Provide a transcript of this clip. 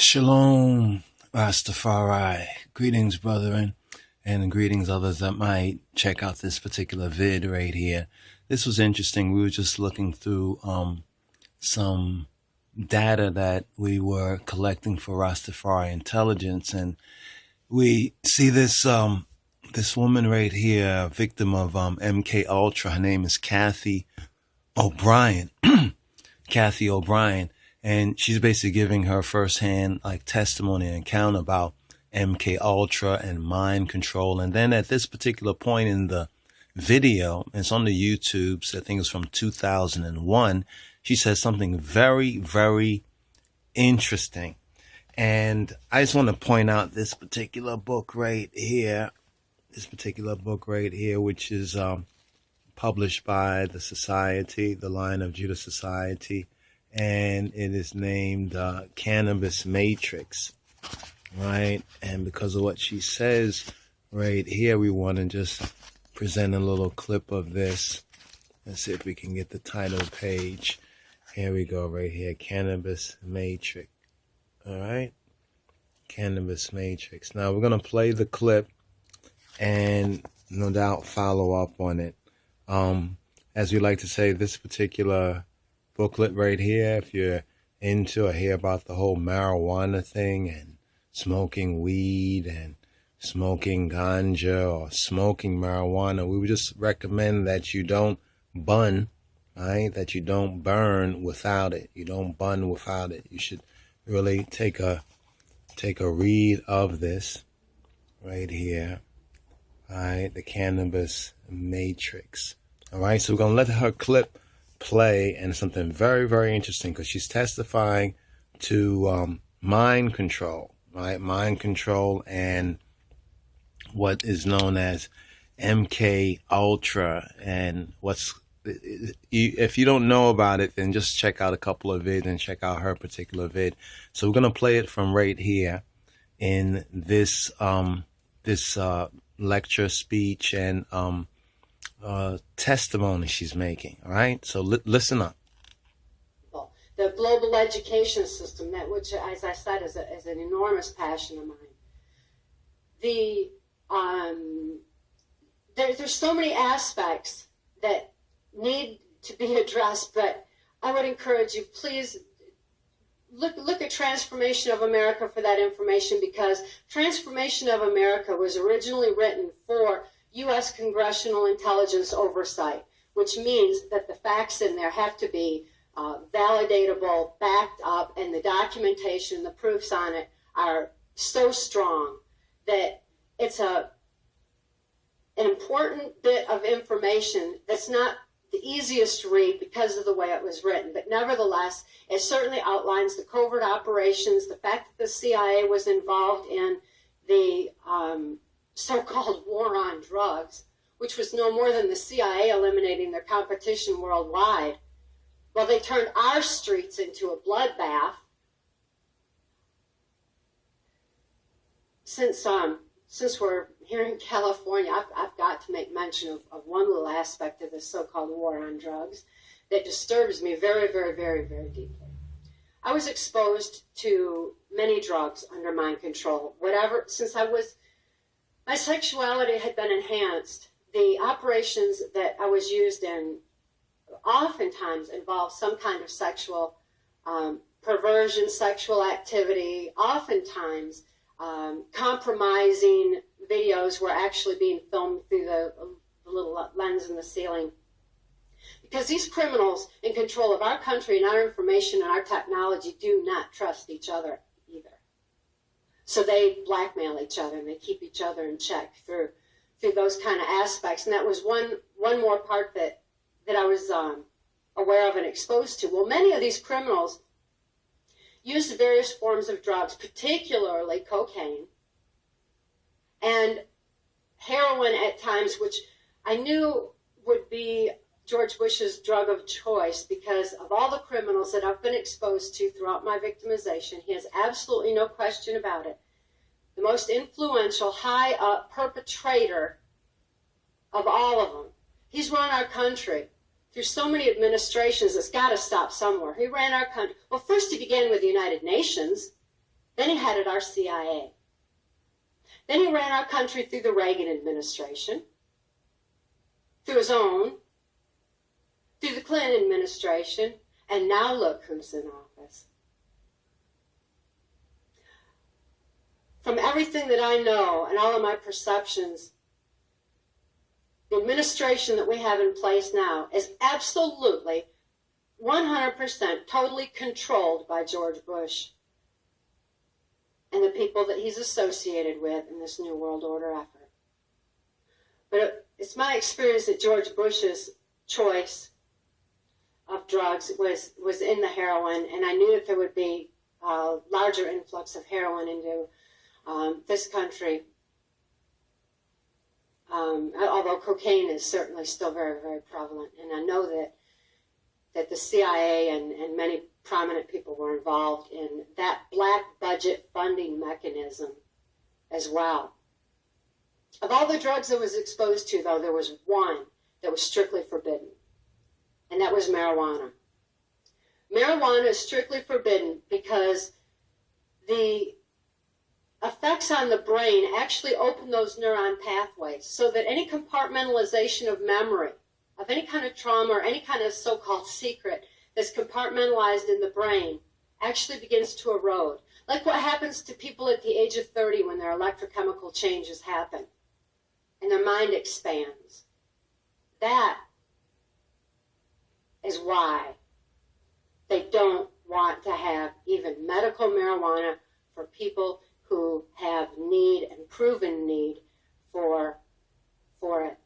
Shalom, Rastafari. Greetings, brethren, and greetings others that might check out this particular vid right here. This was interesting. We were just looking through some data that we were collecting for Rastafari Intelligence, and we see this this woman right here, victim of MKUltra. Her name is Cathy O'Brien. Cathy O'Brien. And she's basically giving her firsthand testimony and account about MKUltra and mind control. And then at this particular point in the video, it's on the YouTube, so I think it's from 2001, she says something very, very interesting. And I just want to point out this particular book right here, which is published by the Society, the Lion of Judah Society. And it is named Cannabis Matrix, right? And because of what she says right here, we want to just present a little clip of this. Let's see if we can get the title page. Here we go, right here, Cannabis Matrix. All right, Cannabis Matrix. Now we're going to play the clip and no doubt follow up on it. As we like to say, this particular booklet right here, if you're into or hear about the whole marijuana thing and smoking weed and smoking ganja or smoking marijuana, we would just recommend that you don't bun, right? That you don't burn without it. You don't bun without it. You should really take a read of this right here, right? The Cannabis Matrix. All right, so we're gonna let her clip play, and something very, very interesting because she's testifying to mind control, right? Mind control and what is known as MKUltra. And if you don't know about it, then just check out a couple of vids and check out her particular vid. So we're gonna play it from right here in this lecture speech and testimony she's making. All right, so listen up. The global education system, which, as I said, is an enormous passion of mine. There's so many aspects that need to be addressed, but I would encourage you, please look at Transformation of America for that information, because Transformation of America was originally written for U.S. congressional intelligence oversight, which means that the facts in there have to be validatable, backed up, and the documentation, the proofs on it are so strong that it's an important bit of information that's not the easiest to read because of the way it was written. But nevertheless, it certainly outlines the covert operations, the fact that the CIA was involved in the so-called war on drugs, which was no more than the CIA eliminating their competition worldwide. Well, they turned our streets into a bloodbath. Since we're here in California, I've got to make mention of one little aspect of this so-called war on drugs that disturbs me very, very, very, very deeply. I was exposed to many drugs under mind control. Since my sexuality had been enhanced, the operations that I was used in oftentimes involved some kind of sexual perversion, sexual activity. Oftentimes, compromising videos were actually being filmed through the little lens in the ceiling. Because these criminals in control of our country and our information and our technology do not trust each other either. So they blackmail each other and they keep each other in check through those kind of aspects. And that was one more part that I was aware of and exposed to. Well, many of these criminals used various forms of drugs, particularly cocaine and heroin at times, which I knew would be George Bush's drug of choice because of all the criminals that I've been exposed to throughout my victimization. He has absolutely no question about it. The most influential, high-up perpetrator of all of them. He's run our country through so many administrations. It's got to stop somewhere. He ran our country. Well, first he began with the United Nations. Then he headed our CIA. Then he ran our country through the Reagan administration, through his own, through the Clinton administration, and now look who's in office. From everything that I know and all of my perceptions, the administration that we have in place now is absolutely 100% totally controlled by George Bush and the people that he's associated with in this New World Order effort. But it's my experience that George Bush's choice of drugs was in the heroin, and I knew that there would be a larger influx of heroin into this country, although cocaine is certainly still very, very prevalent. And I know that the CIA and many prominent people were involved in that black budget funding mechanism as well. Of all the drugs I was exposed to, though, there was one that was strictly forbidden, and that was marijuana. Marijuana is strictly forbidden because the effects on the brain actually open those neuron pathways so that any compartmentalization of memory, of any kind of trauma or any kind of so-called secret that's compartmentalized in the brain actually begins to erode. Like what happens to people at the age of 30 when their electrochemical changes happen and their mind expands. That is why they don't want to have even medical marijuana for people who have need and proven need for it.